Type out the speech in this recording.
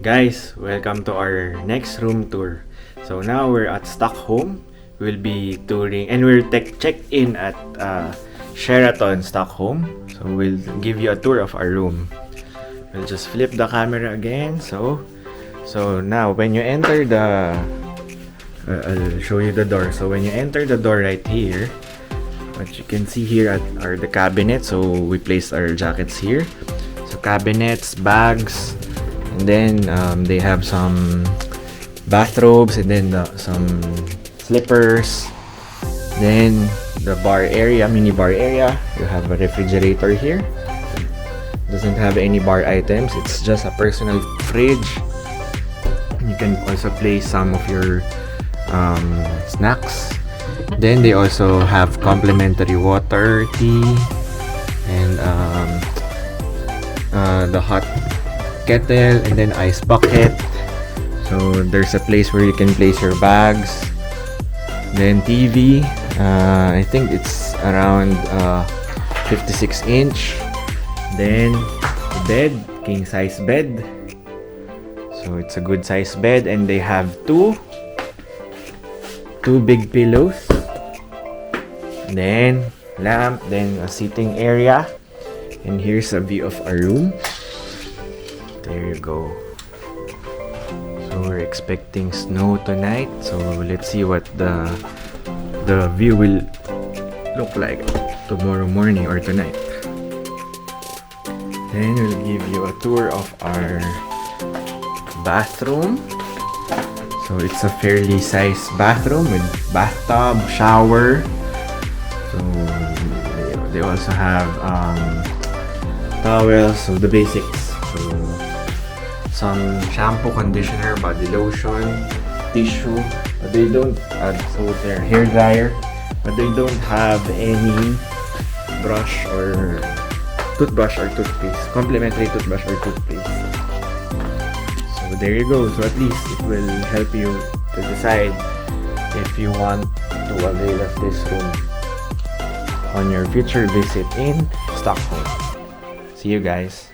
Guys, welcome to our next room tour. So now we're at Stockholm. We'll be touring and we're checked in at Sheraton Stockholm. So we'll give you a tour of our room. We'll just flip the camera again. So now when you enter the I'll show you the door. So when you enter the door right here, what you can see here are the cabinets. So we placed our jackets here. So cabinets, bags, and then they have some bathrobes, and then some slippers. Then the bar area, mini bar area. You have a refrigerator here. Doesn't have any bar items. It's just a personal fridge. You can also place some of your snacks. Then they also have complimentary water, tea, and the hot kettle, and then ice bucket. So there's a place where you can place your bags. Then TV, I think it's around 56 inch. Then bed, king size bed. So it's a good size bed, and they have two big pillows. Then lamp, then a sitting area, and here's a view of our room. There you go. So we're expecting snow tonight, so let's see what the view will look like tomorrow morning or tonight. Then we'll give you a tour of our bathroom. So it's a fairly sized bathroom with bathtub, shower. So they also have towels, so the basics. So some shampoo, conditioner, body lotion, tissue. But they don't so their hair dryer, but they don't have any brush or toothbrush or toothpaste, complimentary toothbrush or toothpaste. So there you go. So at least it will help you to decide if you want to avail of this room on your future visit in Stockholm. See you guys.